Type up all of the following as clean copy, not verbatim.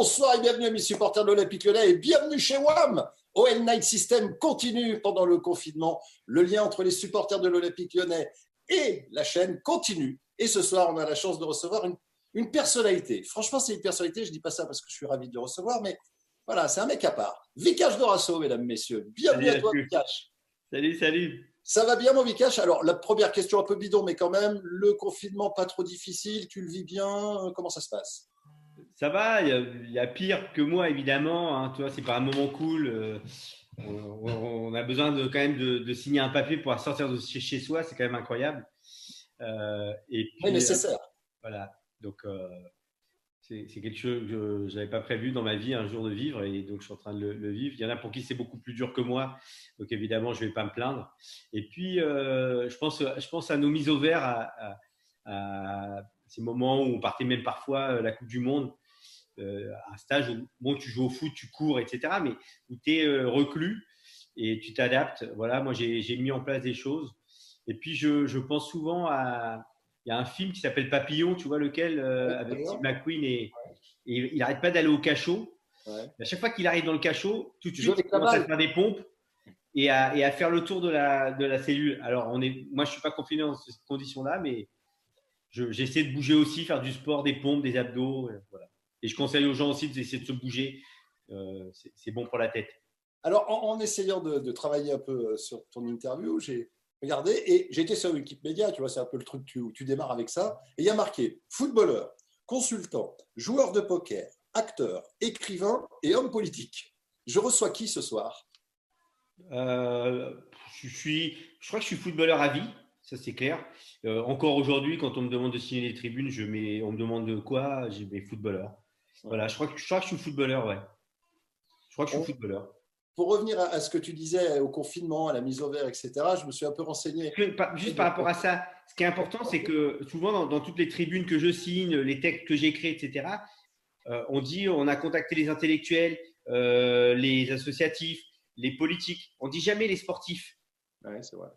Bonsoir et bienvenue amis supporters de l'Olympique Lyonnais et bienvenue chez WAM. OL Night System continue pendant le confinement. Le lien entre les supporters de l'Olympique Lyonnais et la chaîne continue. Et ce soir, on a la chance de recevoir une personnalité. Franchement, c'est une personnalité, je ne dis pas ça parce que je suis ravi de le recevoir, mais voilà, c'est un mec à part. Vikash Dorasso, mesdames, messieurs. Bienvenue à toi, Vikash. Salut. Ça va bien, mon Vikash? Alors, la première question un peu bidon, mais quand même, le confinement pas trop difficile, tu le vis bien, comment ça se passe? Ça va, il y a pire que moi évidemment. Hein, tu vois, c'est pas un moment cool. On a besoin quand même de signer un papier pour sortir de chez soi. C'est quand même incroyable. Et Oui, puis nécessaire. voilà. Donc c'est quelque chose que je n'avais pas prévu dans ma vie un jour de vivre et donc je suis en train de le vivre. Il y en a pour qui c'est beaucoup plus dur que moi. Donc évidemment, je vais pas me plaindre. Et puis je pense à nos mises au vert, à ces moments où on partait même parfois la Coupe du Monde. Un stage où bon, tu joues au foot, tu cours, etc., mais où tu es reclus et tu t'adaptes. Voilà, moi, j'ai mis en place des choses. Et puis, je pense souvent à. Il y a un film qui s'appelle Papillon, tu vois lequel, Oui, avec Steve d'accord. McQueen, et il n'arrête pas d'aller au cachot. Ouais. À chaque fois qu'il arrive dans le cachot, tout de Tu joues suite, il avec la commence à balle? faire des pompes et à faire le tour de la cellule. Alors, moi, je ne suis pas confiné dans ces conditions-là, mais j'essaie de bouger aussi, faire du sport, des pompes, des abdos. Voilà. Et je conseille aux gens aussi d'essayer de se bouger. C'est bon pour la tête. Alors, en essayant de travailler un peu sur ton interview, j'ai regardé et j'ai été sur Wikipédia, tu vois, c'est un peu le truc où tu démarres avec ça. Et il y a marqué footballeur, consultant, joueur de poker, acteur, écrivain et homme politique. Je reçois qui ce soir? Euh, je crois que je suis footballeur à vie, ça c'est clair. Encore aujourd'hui, quand on me demande de signer les tribunes, on me demande de quoi, j'ai mes footballeurs. Voilà, je crois que je suis footballeur, ouais. Je crois que je suis On- footballeur. pour revenir à ce que tu disais au confinement, à la mise au vert, etc., je me suis un peu renseigné. Juste par rapport à ça, ce qui est important, c'est que souvent dans toutes les tribunes que je signe, les textes que j'écris, etc., on dit on a contacté les intellectuels, les associatifs, les politiques. On dit jamais les sportifs. Ouais, c'est vrai.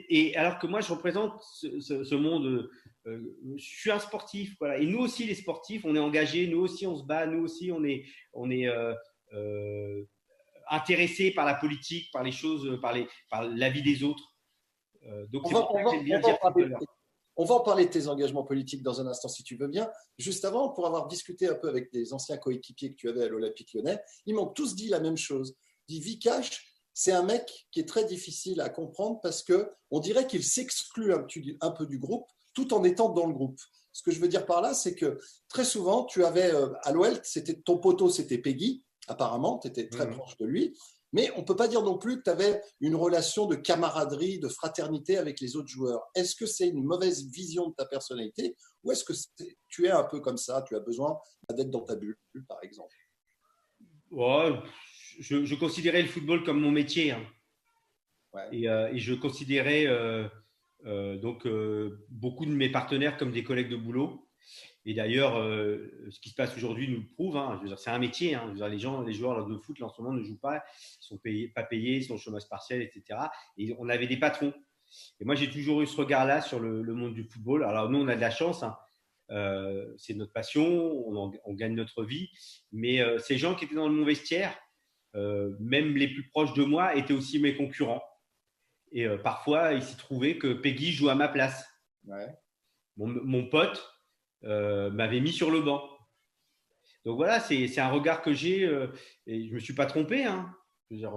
Et alors que moi, je représente ce monde. Je suis un sportif, voilà. Et nous aussi, les sportifs, on est engagés. Nous aussi, on se bat. Nous aussi, on est euh, intéressés par la politique, par les choses, par la vie des autres. Donc On c'est va, pour on ça que va, j'aime on bien va en dire parler. footballeur. On va en parler de tes engagements politiques dans un instant, si tu veux bien. Juste avant, pour avoir discuté un peu avec des anciens coéquipiers que tu avais à l'Olympique Lyonnais, ils m'ont tous dit la même chose. Ils disent Vikash, c'est un mec qui est très difficile à comprendre parce qu'on dirait qu'il s'exclut un peu du groupe tout en étant dans le groupe. Ce que je veux dire par là, c'est que très souvent, tu avais à l'OL, ton poteau, c'était Peggy, apparemment, tu étais très Mhm. proche de lui. Mais on ne peut pas dire non plus que tu avais une relation de camaraderie, de fraternité avec les autres joueurs. Est-ce que c'est une mauvaise vision de ta personnalité ou est-ce que tu es un peu comme ça, tu as besoin d'être dans ta bulle, par exemple? Ouais, je considérais le football comme mon métier, hein. Ouais. Et je considérais donc beaucoup de mes partenaires comme des collègues de boulot. Et d'ailleurs, ce qui se passe aujourd'hui nous le prouve, hein. Je veux dire, c'est un métier, hein. Je veux dire, les joueurs de foot là, en ce moment ne jouent pas, ils sont pas payés, ils sont au chômage partiel, etc. Et on avait des patrons. Et moi, j'ai toujours eu ce regard-là sur le monde du football. Alors nous, on a de la chance, hein. C'est notre passion, on gagne notre vie. Mais ces gens qui étaient dans mon vestiaire, même les plus proches de moi, étaient aussi mes concurrents. Et parfois, il s'est trouvé que Peggy joue à ma place. Ouais. Mon pote m'avait mis sur le banc. Donc voilà, c'est un regard que j'ai et je ne me suis pas trompé, hein. Je veux dire,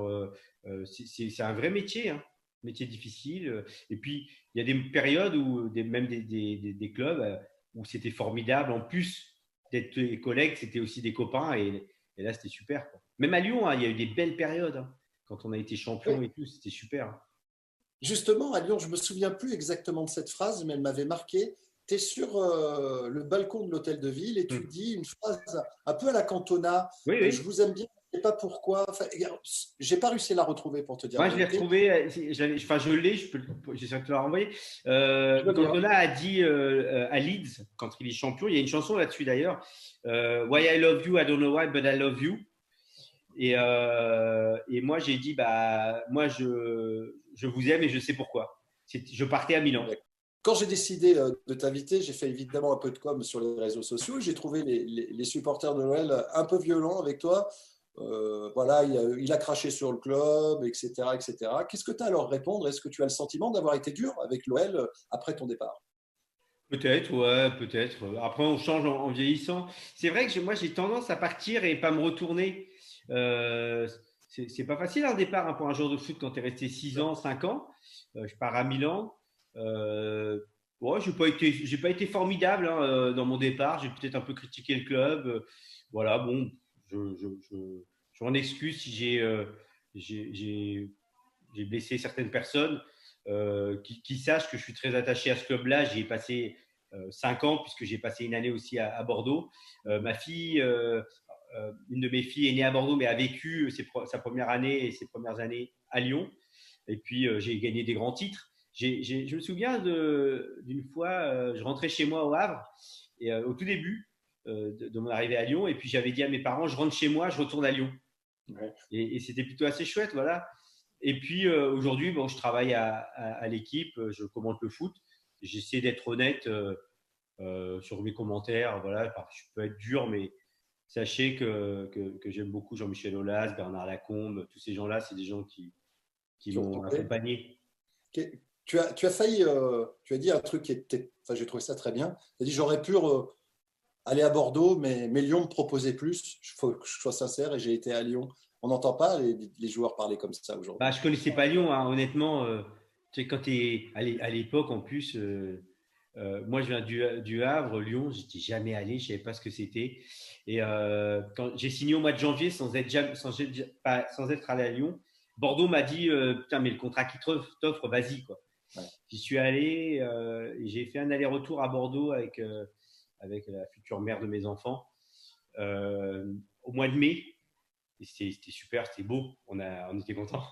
c'est un vrai métier, hein. Métier difficile. Et puis, il y a des périodes où même des clubs où c'était formidable. En plus d'être des collègues, c'était aussi des copains et là, c'était super, quoi. Même à Lyon, hein, il y a eu des belles périodes, hein. Quand on a été Oui. champion et tout, c'était super, hein. Justement, à Lyon, je ne me souviens plus exactement de cette phrase, mais elle m'avait marqué. Tu es sur le balcon de l'hôtel de ville et tu Hmm. dis une phrase un peu à la Cantona. Oui, Je oui. vous aime bien, je ne sais pas pourquoi. Enfin, j'ai pas réussi à la retrouver pour te dire Moi, la je l'ai vérité. retrouvé, enfin, je l'ai, j'essaie de te la renvoyer. Je veux bien. Cantona a dit à Leeds, quand il est champion, il y a une chanson là-dessus d'ailleurs, Why I love you, I don't know why, but I love you. Et moi, j'ai dit, bah, moi, je vous aime et je sais pourquoi. Je partais à Milan. Quand j'ai décidé de t'inviter, j'ai fait évidemment un peu de com sur les réseaux sociaux. J'ai trouvé les supporters de l'OL un peu violents avec toi. Voilà, il a craché sur le club, etc., etc. Qu'est-ce que tu as à leur répondre? Est-ce que tu as le sentiment d'avoir été dur avec l'OL après ton départ? Peut-être, ouais, peut-être. Après, on change en vieillissant. C'est vrai que moi, j'ai tendance à partir et pas me retourner. Euh, c'est pas facile un départ, hein, pour un joueur de foot quand tu es resté 6 ans, 5 ans. Je pars à Milan. Euh, ouais, j'ai pas été formidable, hein, dans mon départ. J'ai peut-être un peu critiqué le club. Voilà, bon, je, je, je, je m'en excuse si j'ai, j'ai- j'ai blessé certaines personnes, qui sachent que je suis très attaché à ce club-là. J'y ai passé 5 ans, puisque j'ai passé une année aussi à Bordeaux. Ma fille, une de mes filles est née à Bordeaux, mais a vécu sa première année et ses premières années à Lyon. Et puis, j'ai gagné des grands titres. Je me souviens d'une fois, je rentrais chez moi au Havre, et au tout début de mon arrivée à Lyon, et puis j'avais dit à mes parents, je rentre chez moi, je retourne à Lyon. Ouais. Et c'était plutôt assez chouette, voilà. Et puis aujourd'hui, bon, je travaille à l'équipe, je commente le foot. J'essaie d'être honnête sur mes commentaires. Voilà, je peux être dur, mais sachez que j'aime beaucoup Jean-Michel Aulas, Bernard Lacombe, tous ces gens-là, c'est des gens qui Qui ont m'ont trouvé. accompagné. Tu as failli, tu as dit un truc qui était, enfin, j'ai trouvé ça très bien. Tu as dit, j'aurais pu aller à Bordeaux, mais Lyon me proposait plus. Il faut que je sois sincère et j'ai été à Lyon. On n'entend pas les joueurs parler comme ça Bah, aujourd'hui. je connaissais pas Lyon, hein, honnêtement. Tu sais, quand tu es à l'époque, en plus, moi je viens du Havre, Lyon, j'étais jamais allé, je savais pas ce que c'était. Et quand j'ai signé au mois de janvier sans être allé à Lyon, Bordeaux m'a dit, putain, mais le contrat qui t'offre, vas-y, quoi. Ouais. J'y suis allé, et j'ai fait un aller-retour à Bordeaux avec la future mère de mes enfants, euh, au mois de mai. Et c'était super, c'était beau, on était contents.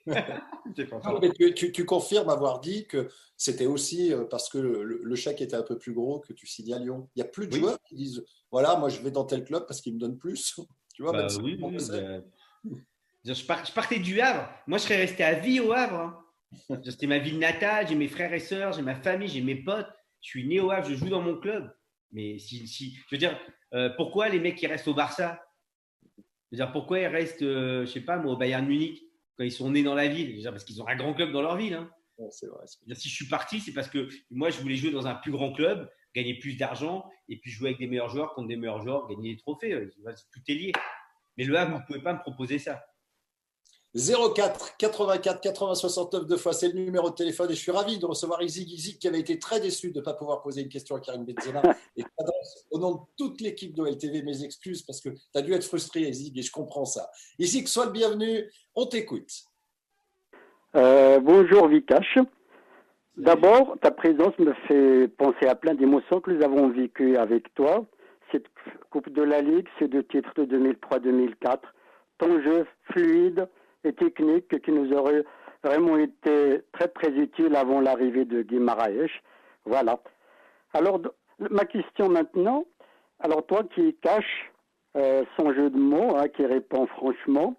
J'étais Non, content. mais tu confirmes avoir dit que c'était aussi parce que le chèque était un peu plus gros que tu signes à Lyon. Il n'y a plus de Oui, joueurs qui disent, voilà, moi je vais dans tel club parce qu'il me donne plus. Tu vois, même bah si oui, on le oui. sait. Je partais du Havre. Moi, je serais resté à vie au Havre, hein. C'était ma ville natale, j'ai mes frères et sœurs, j'ai ma famille, j'ai mes potes. Je suis né au Havre, je joue dans mon club. Mais je veux dire, pourquoi les mecs qui restent au Barça? Je veux dire, pourquoi ils restent, je sais pas, moi, au Bayern Munich, quand ils sont nés dans la ville? Je veux dire, parce qu'ils ont un grand club dans leur ville, hein. Ouais, c'est vrai. Si je suis parti, c'est parce que moi, je voulais jouer dans un plus grand club, gagner plus d'argent, et puis jouer avec des meilleurs joueurs contre des meilleurs joueurs, gagner des trophées. Tout est lié. Mais le Havre, vous ne pouvez pas me proposer ça. 04 84 80 69 deux fois, c'est le numéro de téléphone et je suis ravi de recevoir Izig qui avait été très déçu de ne pas pouvoir poser une question à Karim Benzema et au nom de toute l'équipe de LTV mes excuses parce que tu as dû être frustré Izig et je comprends ça. Izig, sois le bienvenu, on t'écoute. Bonjour Vikash. Salut. D'abord, ta présence me fait penser à plein d'émotions que nous avons vécues avec toi. Cette Coupe de la Ligue, ces deux titres de 2003-2004, ton jeu fluide et technique qui nous aurait vraiment été très très utile avant l'arrivée de Guimaraes. Voilà. Alors, ma question maintenant, alors toi qui caches son jeu de mots, hein, qui répond franchement,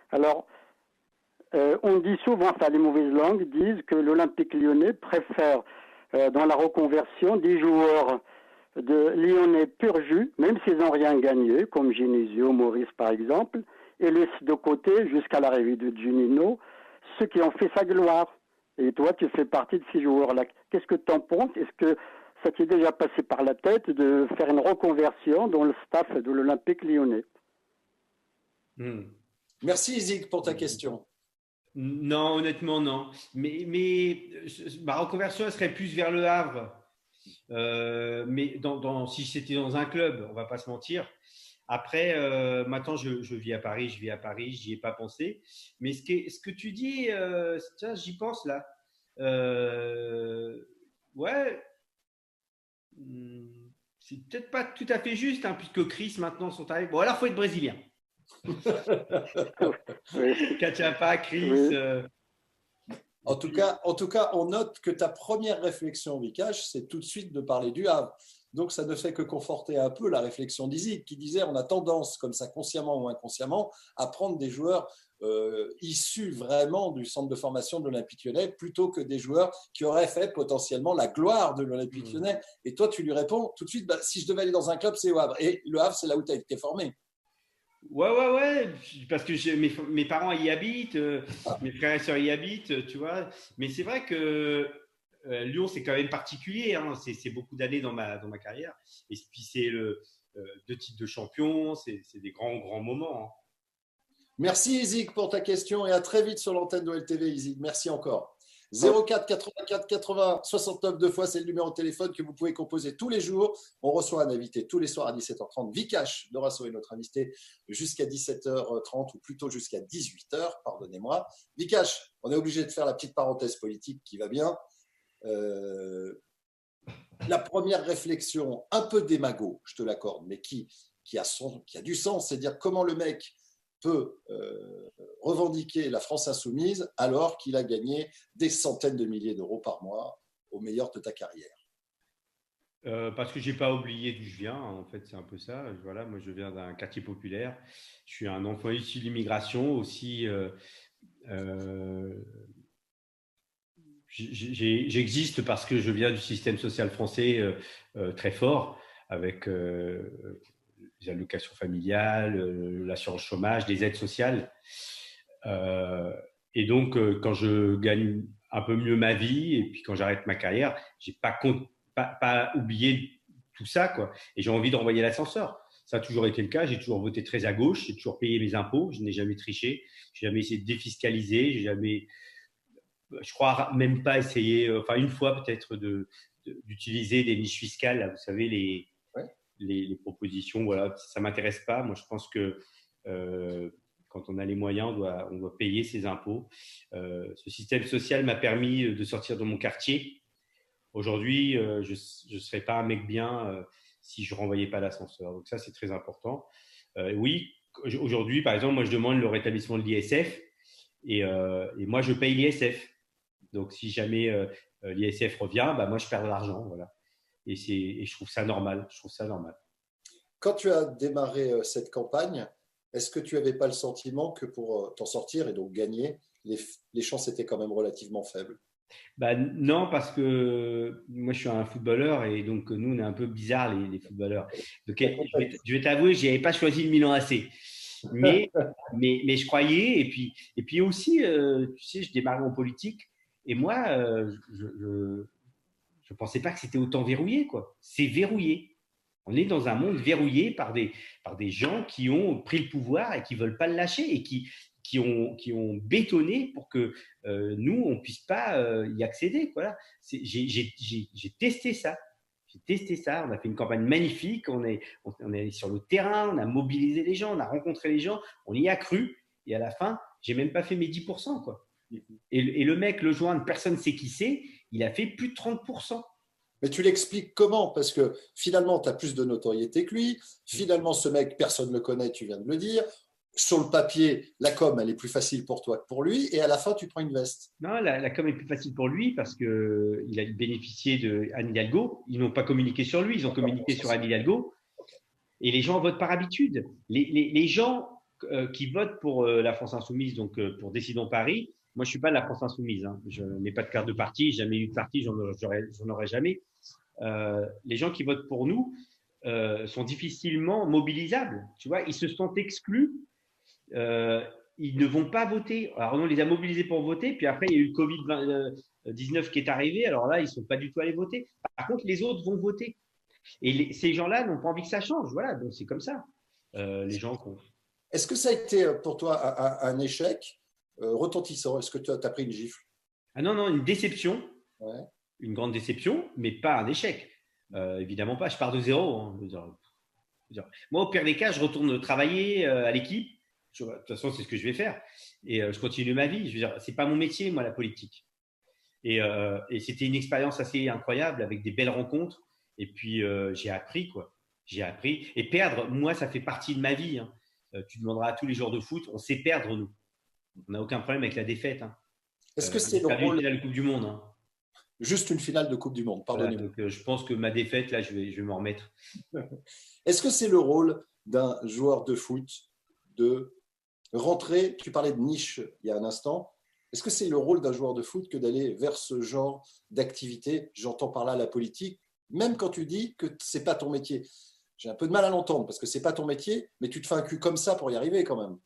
alors on dit souvent, enfin les mauvaises langues disent que l'Olympique lyonnais préfère dans la reconversion des joueurs de lyonnais pur jus, même s'ils n'ont rien gagné, comme Genesio, Maurice par exemple, et laisse de côté, jusqu'à l'arrivée de Juninho, ceux qui ont fait sa gloire. Et toi, tu fais partie de ces joueurs-là. Qu'est-ce que tu en penses? Est-ce que ça t'est déjà passé par la tête de faire une reconversion dans le staff de l'Olympique lyonnais? Hmm. Merci Izig pour ta question. Non, honnêtement, non. Mais ma reconversion, elle serait plus vers le Havre. Mais si c'était dans un club, on va pas se mentir. Après, maintenant, je vis à Paris, j'y ai pas pensé. Mais ce que tu dis, tiens, j'y pense là. Euh, ouais, c'est peut-être pas tout à fait juste, hein, puisque Chris maintenant sont arrivés. Bon, alors, faut être brésilien. Oui, Cachapa, Chris. oui. En tout cas, on note que ta première réflexion, Vikash, c'est tout de suite de parler du Havre. Donc, ça ne fait que conforter un peu la réflexion d'Izig qui disait on a tendance, comme ça, consciemment ou inconsciemment, à prendre des joueurs issus vraiment du centre de formation de l'Olympique Lyonnais plutôt que des joueurs qui auraient fait potentiellement la gloire de l'Olympique Lyonnais. Et toi, tu lui réponds tout de suite, si je devais aller dans un club, c'est au Havre. Et le Havre, c'est là où tu as été formé. Ouais, parce que mes parents y habitent, mes frères et sœurs y habitent, tu vois. Mais c'est vrai que Lyon, c'est quand même particulier, hein. C'est beaucoup d'années dans ma carrière. Et puis, c'est 2 titres de champion, c'est des grands moments, hein. Merci Isig pour ta question et à très vite sur l'antenne de LTV Isig. Merci encore. 04 84 80 69 deux fois, c'est le numéro de téléphone que vous pouvez composer tous les jours. On reçoit un invité tous les soirs à 17h30. Vikash Dorasso est notre invité jusqu'à 17h30 ou plutôt jusqu'à 18h, pardonnez-moi. Vikash, on est obligé de faire la petite parenthèse politique qui va bien. La première réflexion, un peu démago, je te l'accorde, mais qui a du sens, c'est dire comment le mec peut revendiquer la France insoumise alors qu'il a gagné des centaines de milliers d'euros par mois au meilleur de ta carrière. Parce que j'ai pas oublié d'où je viens, en fait, c'est un peu ça. Voilà, moi, je viens d'un quartier populaire. Je suis un enfant issu de l'immigration aussi. J'existe parce que je viens du système social français très fort, avec les allocations familiales, l'assurance chômage, des aides sociales. Et donc, quand je gagne un peu mieux ma vie et puis quand j'arrête ma carrière, j'ai pas oublié tout ça, quoi. Et j'ai envie de renvoyer l'ascenseur. Ça a toujours été le cas. J'ai toujours voté très à gauche. J'ai toujours payé mes impôts. Je n'ai jamais triché. J'ai jamais essayé de défiscaliser. Je crois même pas essayé, enfin une fois peut-être, d'utiliser des niches fiscales. Là, vous savez, les propositions, voilà, ça m'intéresse pas. Moi, je pense que quand on a les moyens, on doit payer ses impôts. Ce système social m'a permis de sortir de mon quartier. Aujourd'hui, je ne serais pas un mec bien si je ne renvoyais pas l'ascenseur. Donc ça, c'est très important. Oui, aujourd'hui, par exemple, moi, je demande le rétablissement de l'ISF et moi, je paye l'ISF. Donc, si jamais l'ISF revient, bah, moi, je perds de l'argent. Voilà. Et je trouve ça normal. Je trouve ça normal. Quand tu as démarré cette campagne, est-ce que tu n'avais pas le sentiment que pour t'en sortir et donc gagner, les chances étaient quand même relativement faibles? Bah, non, parce que moi, je suis un footballeur et donc nous, on est un peu bizarres, les footballeurs. Donc, je vais t'avouer, je n'avais pas choisi le Milan AC. Mais je croyais. Et puis aussi, tu sais, je démarrais en politique. Et moi, je pensais pas que c'était autant verrouillé, quoi. C'est verrouillé. On est dans un monde verrouillé par des gens qui ont pris le pouvoir et qui veulent pas le lâcher et qui ont bétonné pour que nous, on puisse pas y accéder. Voilà. J'ai testé ça. J'ai testé ça. On a fait une campagne magnifique. On est allé sur le terrain. On a mobilisé les gens. On a rencontré les gens. On y a cru. Et à la fin, j'ai même pas fait mes 10%, quoi. Et le mec, le joindre, personne ne sait qui c'est. Il a fait plus de 30%. Mais tu l'expliques comment? Parce que finalement, tu as plus de notoriété que lui. Finalement, ce mec, personne ne le connaît, tu viens de le dire. Sur le papier, la com, elle est plus facile pour toi que pour lui. Et à la fin, tu prends une veste. Non, la com est plus facile pour lui parce qu'il a bénéficié de Anne Hidalgo. Ils n'ont pas communiqué sur lui, ils ont communiqué sur Anne Hidalgo. Okay. Et les gens votent par habitude. Les gens qui votent pour la France Insoumise, donc pour Décidons Paris, moi, je ne suis pas de la France Insoumise. Hein. Je n'ai pas de carte de parti, jamais eu de parti, j'en aurai jamais. Les gens qui votent pour nous sont difficilement mobilisables. Tu vois, ils se sentent exclus. Ils ne vont pas voter. Alors, on les a mobilisés pour voter, puis après, il y a eu le Covid-19 qui est arrivé. Alors là, ils ne sont pas du tout allés voter. Par contre, les autres vont voter. Et ces gens-là n'ont pas envie que ça change. Voilà, donc c'est comme ça. Les gens comptent. Est-ce que ça a été pour toi un échec retentissant? Est-ce que tu as pris une gifle? Ah non, une déception. Ouais. Une grande déception, mais pas un échec. Évidemment pas. Je pars de zéro. Hein. Je veux dire. Moi, au pire des cas, je retourne travailler à l'équipe. De toute façon, c'est ce que je vais faire. Et je continue ma vie. Je veux dire, c'est pas mon métier, moi, la politique. Et c'était une expérience assez incroyable avec des belles rencontres. Et puis, j'ai appris, quoi. J'ai appris. Et perdre, moi, ça fait partie de ma vie. Hein. Tu demanderas à tous les joueurs de foot, on sait perdre, nous. On n'a aucun problème avec la défaite. Hein. Est-ce que c'est le rôle de la Coupe du Monde, hein. Juste une finale de Coupe du Monde, pardonnez-moi. Voilà, donc, je pense que ma défaite, là, je vais m'en remettre. Est-ce que c'est le rôle d'un joueur de foot de rentrer, tu parlais de niche il y a un instant, est-ce que c'est le rôle d'un joueur de foot que d'aller vers ce genre d'activité? J'entends par là la politique, même quand tu dis que ce n'est pas ton métier. J'ai un peu de mal à l'entendre parce que ce n'est pas ton métier, mais tu te fais un cul comme ça pour y arriver quand même.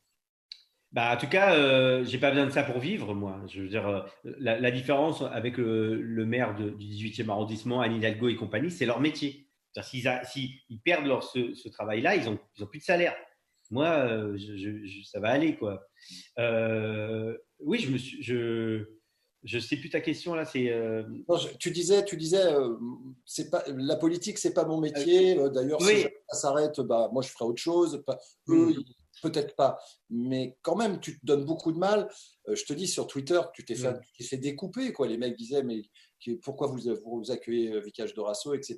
Bah, en tout cas, j'ai pas besoin de ça pour vivre, moi. Je veux dire, la différence avec le maire du 18e arrondissement, Anne Hidalgo et compagnie, c'est leur métier. S'ils perdent ce travail-là, ils ont plus de salaire. Moi, ça va aller, quoi. Oui, je sais plus ta question là. C'est Non, tu disais, c'est pas la politique, c'est pas mon métier. D'ailleurs, si oui. jamais ça s'arrête, bah moi je ferai autre chose. Eux, Mm, peut-être pas. Mais quand même, tu te donnes beaucoup de mal. Je te dis sur Twitter, mm, tu t'es fait découper, quoi. Les mecs disaient, mais pourquoi vous accueillez Vicage Dorasso, etc.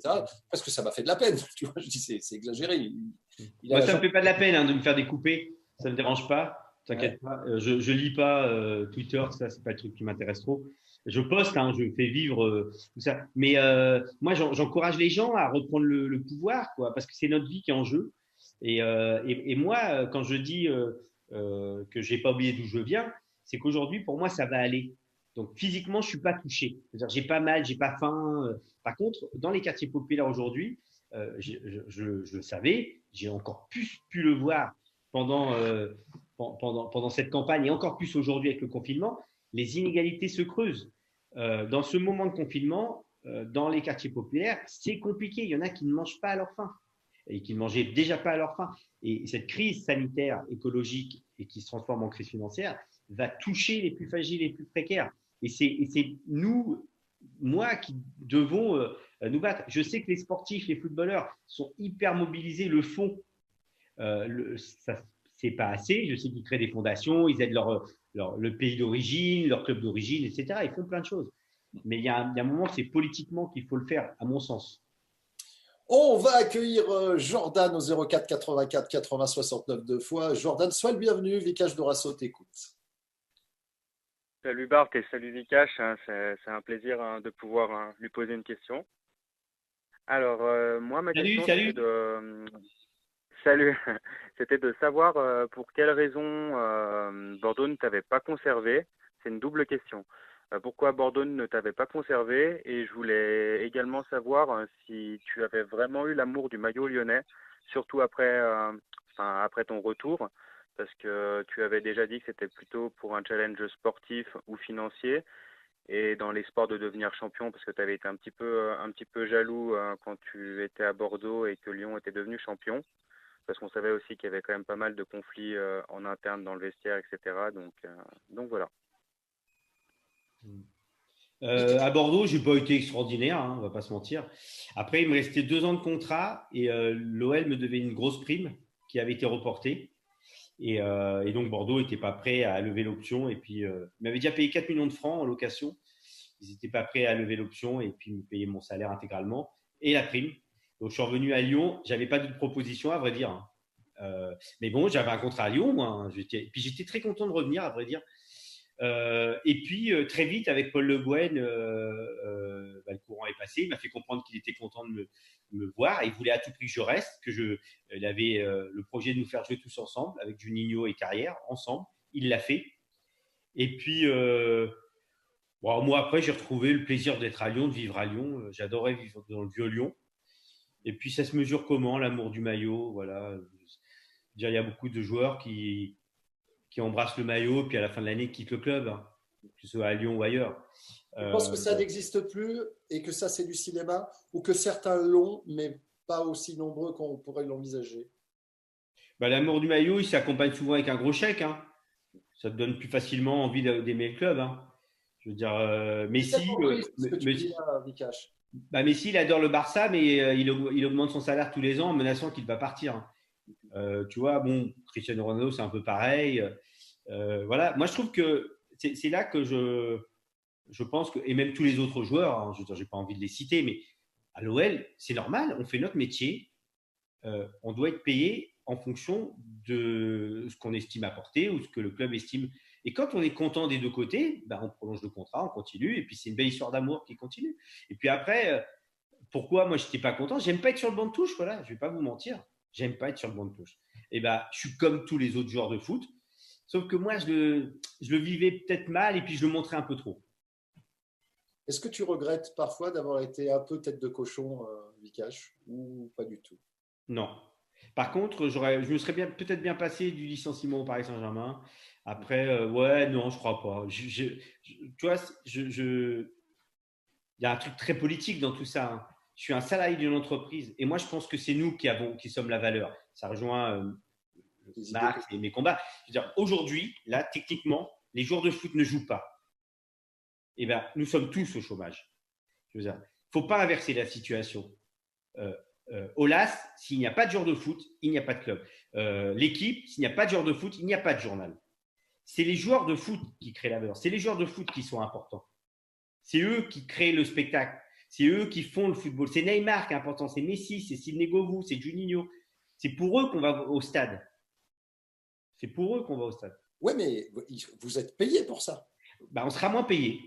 Parce que ça m'a fait de la peine. Tu vois, je dis, c'est exagéré. Il a Moi, la ça me jambe. fait pas de la peine de me faire découper. Ça me dérange pas. Ouais. T'inquiète pas. Je lis pas Twitter. Ça, c'est pas le truc qui m'intéresse trop. Je poste, hein, je fais vivre tout ça. Mais moi, j'encourage les gens à reprendre le pouvoir, quoi, parce que c'est notre vie qui est en jeu. Et moi, quand je dis que j'ai pas oublié d'où je viens, c'est qu'aujourd'hui, pour moi, ça va aller. Donc physiquement, je suis pas touché. C'est-à-dire, j'ai pas mal, j'ai pas faim. Par contre, dans les quartiers populaires aujourd'hui, je le savais, j'ai encore plus pu le voir pendant, pendant cette campagne et encore plus aujourd'hui avec le confinement, les inégalités se creusent. Dans ce moment de confinement, dans les quartiers populaires, c'est compliqué. Il y en a qui ne mangent pas à leur faim et qui ne mangeaient déjà pas à leur faim. Et cette crise sanitaire, écologique et qui se transforme en crise financière va toucher les plus fragiles, les plus précaires. Et c'est nous, moi, qui devons nous battre. Je sais que les sportifs, les footballeurs sont hyper mobilisés, le font. Ça, c'est pas assez. Je sais qu'ils créent des fondations, ils aident le pays d'origine, leur club d'origine, etc. Ils font plein de choses. Mais il y a un moment, c'est politiquement qu'il faut le faire, à mon sens. On va accueillir Jordan au 04 84 80 69 deux fois. Jordan, sois le bienvenu. Vicage Dorasso t'écoute. Salut Bart et salut Vikash, hein, c'est un plaisir de pouvoir lui poser une question. Alors, moi, ma Salut, question, c'était salut. salut, c'était de savoir pour quelle raison Bordeaux ne t'avait pas conservé. C'est une double question. Pourquoi Bordeaux ne t'avait pas conservé? Et je voulais également savoir si tu avais vraiment eu l'amour du maillot lyonnais, surtout après ton retour, parce que tu avais déjà dit que c'était plutôt pour un challenge sportif ou financier, et dans l'espoir de devenir champion, parce que tu avais été un petit peu jaloux quand tu étais à Bordeaux et que Lyon était devenu champion, parce qu'on savait aussi qu'il y avait quand même pas mal de conflits en interne dans le vestiaire, etc. Donc voilà. À Bordeaux, j'ai pas été extraordinaire, hein, on va pas se mentir. Après, il me restait 2 ans de contrat et l'OL me devait une grosse prime qui avait été reportée. Et donc Bordeaux n'était pas prêt à lever l'option. Et puis, ils m'avaient déjà payé 4 millions de francs en location. Ils n'étaient pas prêts à lever l'option et puis me payer mon salaire intégralement et la prime. Donc je suis revenu à Lyon. J'avais pas de proposition, à vrai dire, hein. Mais bon, j'avais un contrat à Lyon, moi, hein. Puis j'étais très content de revenir, à vrai dire. Et puis très vite, avec Paul Le Guen, le courant est passé. Il m'a fait comprendre qu'il était content de me voir. Il voulait à tout prix que je reste, il avait le projet de nous faire jouer tous ensemble, avec Juninho et Carrière, ensemble. Il l'a fait. Et puis, bon, moi, après, j'ai retrouvé le plaisir d'être à Lyon, de vivre à Lyon. J'adorais vivre dans le vieux Lyon. Et puis, ça se mesure comment, l'amour du maillot, voilà. Déjà, il y a beaucoup de joueurs qui embrassent le maillot, puis à la fin de l'année, quittent le club, hein, que ce soit à Lyon ou ailleurs. Je pense que ça Bon. n'existe plus et que ça, c'est du cinéma ou que certains l'ont, mais pas aussi nombreux qu'on pourrait l'envisager. Bah, l'amour du maillot, il s'accompagne souvent avec un gros chèque, hein. Ça te donne plus facilement envie d'aimer le club, hein. Je veux dire, C'est tellement triste ce que tu dis là, Vikash. Messi, il adore le Barça, mais il augmente son salaire tous les ans en menaçant qu'il va partir, hein. Tu vois, bon, Cristiano Ronaldo, c'est un peu pareil. Voilà, moi je trouve que c'est là que je pense que, et même tous les autres joueurs, hein, je veux dire, j'ai pas envie de les citer, mais à l'OL, c'est normal, on fait notre métier, on doit être payé en fonction de ce qu'on estime apporter ou ce que le club estime. Et quand on est content des deux côtés, ben on prolonge le contrat, on continue, et puis c'est une belle histoire d'amour qui continue. Et puis après, pourquoi moi je n'étais pas content? J'aime pas être sur le banc de touche, voilà, je vais pas vous mentir. J'aime pas être sur le banc de touche. Et ben, je suis comme tous les autres joueurs de foot. Sauf que moi, je le vivais peut-être mal et puis je le montrais un peu trop. Est-ce que tu regrettes parfois d'avoir été un peu tête de cochon, Vikash, ou pas du tout? Non. Par contre, je me serais peut-être bien passé du licenciement au Paris Saint-Germain. Après, ouais, non, je crois pas. Tu vois, il y a un truc très politique dans tout ça, hein. Je suis un salarié d'une entreprise et moi, je pense que c'est nous qui sommes la valeur. Ça rejoint Marx et mes combats. Je veux dire, aujourd'hui, là, techniquement, les joueurs de foot ne jouent pas. Eh bien, nous sommes tous au chômage. Je veux dire, il ne faut pas inverser la situation. Au LAS, s'il n'y a pas de joueur de foot, il n'y a pas de club. L'équipe, s'il n'y a pas de joueur de foot, il n'y a pas de journal. C'est les joueurs de foot qui créent la valeur. C'est les joueurs de foot qui sont importants. C'est eux qui créent le spectacle. C'est eux qui font le football. C'est Neymar qui est important. C'est Messi, c'est Sidney Govou, c'est Juninho. C'est pour eux qu'on va au stade. C'est pour eux qu'on va au stade. Ouais, mais vous êtes payé pour ça. On sera moins payé.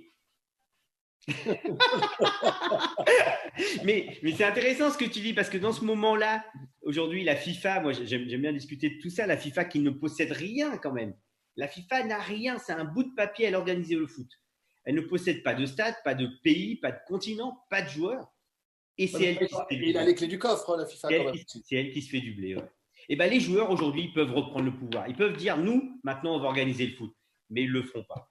mais c'est intéressant ce que tu dis parce que dans ce moment-là, aujourd'hui, la FIFA, moi j'aime bien discuter de tout ça, la FIFA qui ne possède rien quand même. La FIFA n'a rien, c'est un bout de papier, elle organise le foot. Elle ne possède pas de stade, pas de pays, pas de continent, pas de joueurs. Et c'est elle qui se fait du blé. Il a les clés du coffre, la FIFA. C'est elle qui se fait du blé. Ouais. Et ben les joueurs aujourd'hui, ils peuvent reprendre le pouvoir. Ils peuvent dire, nous, maintenant, on va organiser le foot. Mais ils ne le feront pas.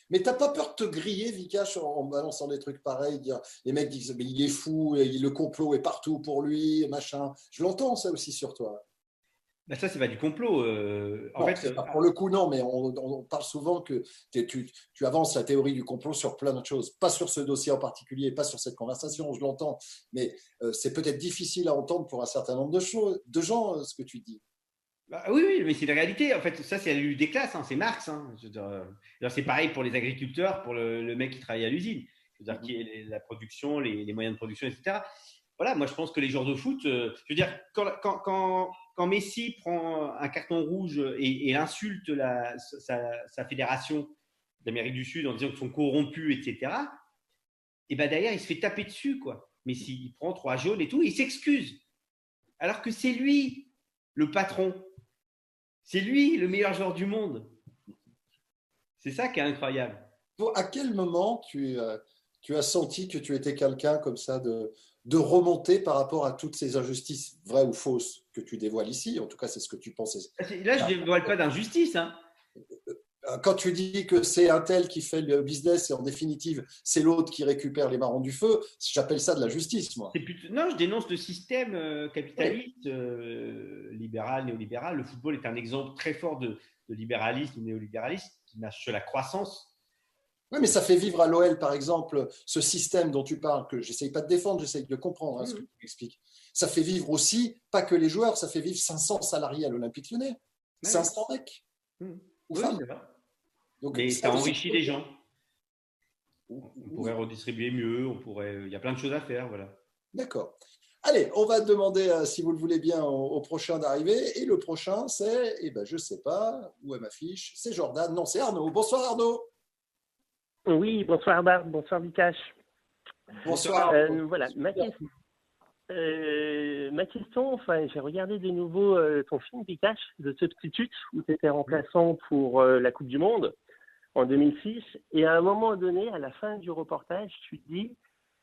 Mais t'as pas peur de te griller, Vikash, en balançant des trucs pareils, dire les mecs disent mais il est fou, le complot est partout pour lui, machin. Je l'entends ça aussi sur toi. Ça, c'est pas du complot. En fait, pas pour le coup, non, mais on parle souvent que tu avances la théorie du complot sur plein d'autres choses. Pas sur ce dossier en particulier, pas sur cette conversation, je l'entends. Mais c'est peut-être difficile à entendre pour un certain nombre de gens, ce que tu dis. Oui, mais c'est la réalité. En fait, ça, c'est la lutte des classes. Hein, c'est Marx. Hein. C'est pareil pour les agriculteurs, pour le mec qui travaille à l'usine. Je veux dire, qui est la production, les moyens de production, etc. Voilà, moi, je pense que les joueurs de foot, je veux dire, quand Messi prend un carton rouge et insulte sa fédération d'Amérique du Sud en disant qu'ils sont corrompus, etc., et ben derrière, il se fait taper dessus, quoi. Messi, il prend 3 jaunes et tout, il s'excuse. Alors que c'est lui, le patron. C'est lui, le meilleur joueur du monde. C'est ça qui est incroyable. À quel moment tu as senti que tu étais quelqu'un comme ça de remonter par rapport à toutes ces injustices vraies ou fausses que tu dévoiles ici? En tout cas, c'est ce que tu pensais. Là, je ne dévoile pas d'injustice. Hein. Quand tu dis que c'est un tel qui fait le business et en définitive, c'est l'autre qui récupère les marrons du feu, j'appelle ça de la justice, moi. Non, je dénonce le système capitaliste, libéral, néolibéral. Le football est un exemple très fort de libéralisme ou néolibéralisme qui marche sur la croissance. Oui, mais ça fait vivre à l'OL, par exemple, ce système dont tu parles, que j'essaye pas de défendre, j'essaye de comprendre ce que tu expliques. Ça fait vivre aussi, pas que les joueurs, ça fait vivre 500 salariés à l'Olympique Lyonnais, 500 mecs ou femmes. Donc, mais ça enrichit les gens. On pourrait redistribuer mieux, il y a plein de choses à faire, voilà. D'accord. Allez, on va demander, si vous le voulez bien, au prochain d'arriver. Et le prochain, c'est, je ne sais pas, où est ma fiche? C'est Jordan. Non, c'est Arnaud. Bonsoir Arnaud. Oui, bonsoir Barb, bonsoir Vikash. Bonsoir. Voilà, ma question, j'ai regardé de nouveau ton film Vikash, The Substitute, où tu étais remplaçant pour la Coupe du Monde en 2006. Et à un moment donné, à la fin du reportage, tu dis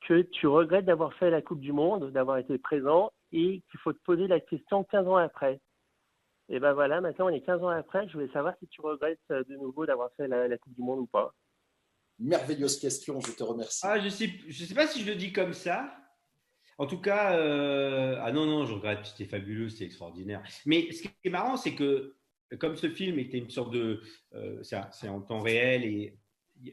que tu regrettes d'avoir fait la Coupe du Monde, d'avoir été présent, et qu'il faut te poser la question 15 ans après. Et ben voilà, maintenant on est 15 ans après, je voulais savoir si tu regrettes de nouveau d'avoir fait la Coupe du Monde ou pas. Merveilleuse question, je te remercie. Je sais pas si je le dis comme ça. En tout cas, non, je regrette, c'était fabuleux, c'était extraordinaire. Mais ce qui est marrant, c'est que comme ce film était une sorte de… c'est en temps réel et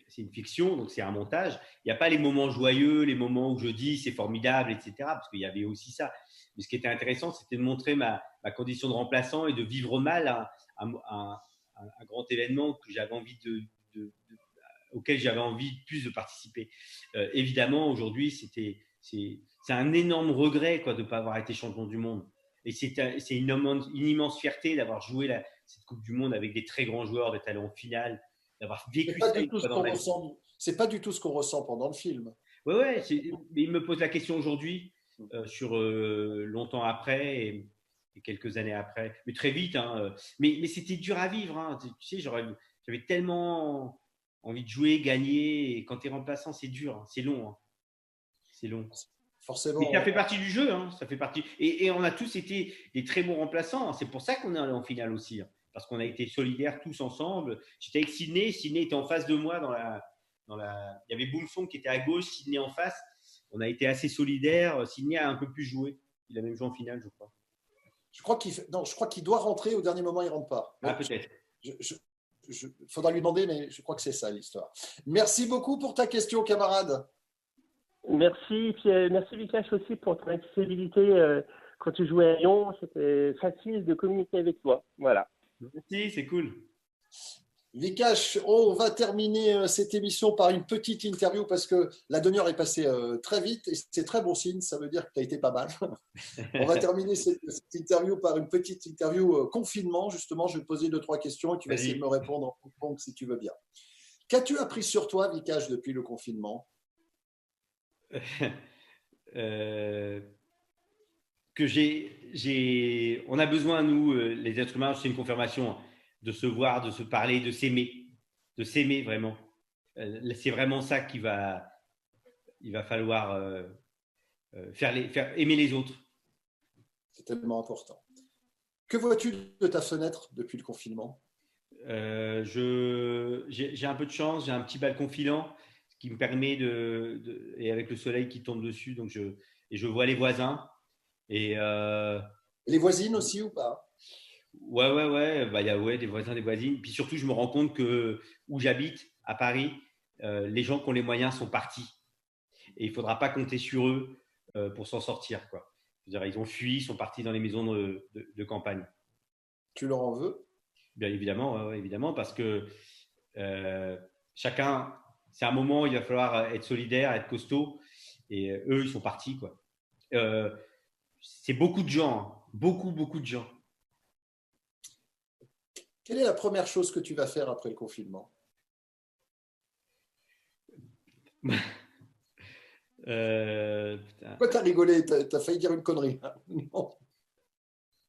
c'est une fiction, donc c'est un montage. Il n'y a pas les moments joyeux, les moments où je dis c'est formidable, etc. Parce qu'il y avait aussi ça. Mais ce qui était intéressant, c'était de montrer ma condition de remplaçant et de vivre mal un grand événement que j'avais envie auquel j'avais envie plus de participer. Évidemment, aujourd'hui, c'est un énorme regret de ne pas avoir été champion du monde. Et c'est une immense fierté d'avoir joué cette Coupe du Monde avec des très grands joueurs, d'être allé en finale, d'avoir vécu ça. C'est pas du tout ce qu'on ressent pendant le film. Ouais, mais il me pose la question aujourd'hui, sur longtemps après. et quelques années après, mais très vite. Hein, mais c'était dur à vivre. Hein, tu sais, j'avais tellement envie de jouer, gagner. Et quand tu es remplaçant, c'est dur, hein, c'est long. Hein, c'est long. Forcément. Mais ça fait partie du jeu. Hein, ça fait partie. Et on a tous été des très bons remplaçants. Hein, c'est pour ça qu'on est allé en finale aussi. Hein, parce qu'on a été solidaires tous ensemble. J'étais avec Sydney. Sydney était en face de moi il y avait Boumfong qui était à gauche, Sydney en face. On a été assez solidaires. Sydney a un peu plus joué. Il a même joué en finale, je crois. Je crois qu'il doit rentrer. Au dernier moment, il ne rentre pas. Ah, peut-être. Il faudra lui demander, mais je crois que c'est ça l'histoire. Merci beaucoup pour ta question, camarade. Merci, puis merci Vikash aussi pour ton accessibilité. Quand tu jouais à Lyon, c'était facile de communiquer avec toi. Voilà. Merci, c'est cool. Vikash, on va terminer cette émission par une petite interview parce que la demi-heure est passée très vite et c'est très bon signe, ça veut dire que tu as été pas mal. On va terminer cette interview par une petite interview confinement. Justement, je vais te poser 2-3 questions et tu vas essayer de me répondre en ping-pong si tu veux bien. Qu'as-tu appris sur toi, Vikash, depuis le confinement? On a besoin, nous, les êtres humains, c'est une confirmation, de se voir, de se parler, de s'aimer vraiment. C'est vraiment ça il va falloir faire aimer les autres. C'est tellement important. Que vois-tu de ta fenêtre depuis le confinement? J'ai un peu de chance, j'ai un petit balcon filant qui me permet et avec le soleil qui tombe dessus, donc je vois les voisins. Et les voisines aussi ou pas? Ouais. Bah, il y a des voisins, des voisines. Puis surtout, je me rends compte que où j'habite, à Paris, les gens qui ont les moyens sont partis. Et il ne faudra pas compter sur eux pour s'en sortir, quoi. Je veux dire, ils ont fui, ils sont partis dans les maisons de campagne. Tu leur en veux? Bien évidemment, évidemment, parce que chacun, c'est un moment où il va falloir être solidaire, être costaud. Et eux, ils sont partis, quoi. C'est beaucoup de gens, hein. Beaucoup de gens. Quelle est la première chose que tu vas faire après le confinement? Pourquoi t'as rigolé? T'as failli dire une connerie. Non.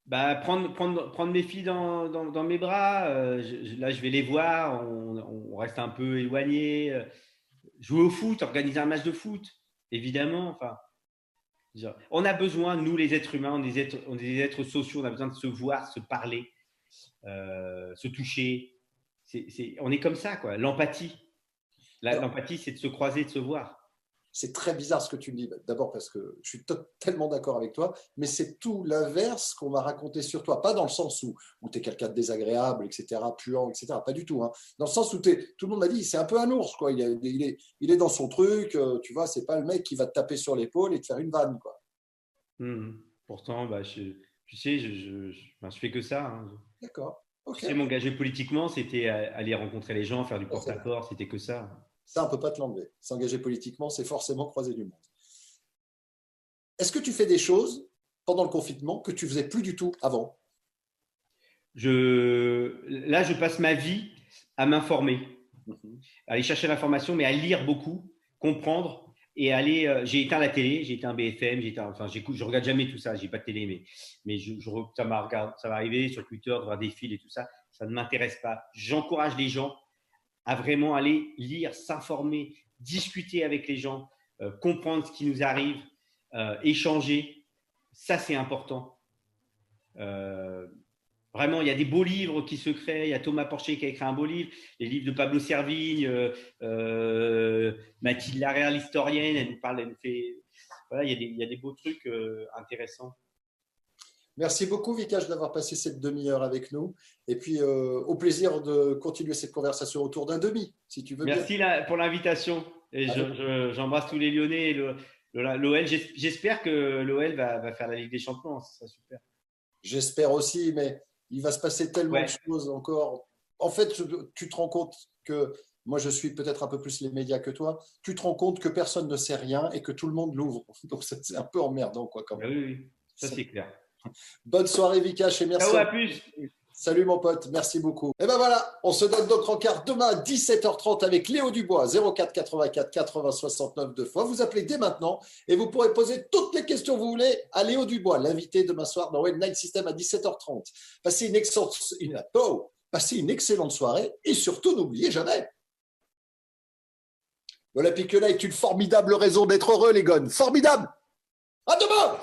Bah, prendre mes filles dans mes bras. Là, je vais les voir. On reste un peu éloigné. Jouer au foot, organiser un match de foot, évidemment. Enfin, on a besoin, nous les êtres humains, on est des êtres sociaux. On a besoin de se voir, se parler, se toucher. On est comme ça, quoi. L'empathie. L'empathie, c'est de se croiser, de se voir. C'est très bizarre ce que tu me dis. D'abord parce que je suis tellement d'accord avec toi, mais c'est tout l'inverse qu'on m'a raconté sur toi. Pas dans le sens où tu es quelqu'un de désagréable, etc., puant, etc. Pas du tout. Hein. Dans le sens où tout le monde m'a dit, c'est un peu un ours, quoi. Il est dans son truc, tu vois, c'est pas le mec qui va te taper sur l'épaule et te faire une vanne, quoi. Pourtant, bah, tu sais, je fais que ça. Hein. D'accord. Okay. Tu sais, m'engager politiquement, c'était aller rencontrer les gens, faire du porte-à-porte, c'était que ça. Ça, on ne peut pas te l'enlever. S'engager politiquement, c'est forcément croiser du monde. Est-ce que tu fais des choses pendant le confinement que tu ne faisais plus du tout avant? Là, je passe ma vie à m'informer, à aller chercher l'information, mais à lire beaucoup, comprendre et aller. J'ai éteint la télé, j'ai éteint BFM, je regarde jamais tout ça, j'ai pas de télé, mais ça va arriver sur Twitter de voir des fils et tout ça. Ça ne m'intéresse pas. J'encourage les gens à vraiment aller lire, s'informer, discuter avec les gens, comprendre ce qui nous arrive, échanger. Ça, c'est important. Vraiment, il y a des beaux livres qui se créent. Il y a Thomas Porcher qui a écrit un beau livre. Les livres de Pablo Servigne, Mathilde Larère, l'historienne, elle nous parle, elle nous fait… Voilà, il y a des beaux trucs intéressants. Merci beaucoup, Vikash, d'avoir passé cette demi-heure avec nous. Et puis, au plaisir de continuer cette conversation autour d'un demi, si tu veux bien. Merci pour l'invitation. Et j'embrasse tous les Lyonnais et l'OL. J'espère que l'OL va faire la Ligue des Champions. Ce sera super. J'espère aussi, mais il va se passer tellement de choses encore. En fait, tu te rends compte que moi, je suis peut-être un peu plus les médias que toi. Tu te rends compte que personne ne sait rien et que tout le monde l'ouvre. Donc, c'est un peu emmerdant, quoi, quand même. Oui, ça c'est clair. Bonne soirée, Vikash, et merci. Ciao, à plus. Salut mon pote, merci beaucoup. Et ben voilà, on se donne donc rencard demain à 17h30 avec Léo Dubois, 04 84 80 69 deux fois. Vous appelez dès maintenant et vous pourrez poser toutes les questions que vous voulez à Léo Dubois, l'invité demain soir dans Web Night System à 17h30. Passez une excellente soirée et surtout n'oubliez jamais, l'Olympique Lyonnais est une formidable raison d'être heureux les gars, formidable. À demain.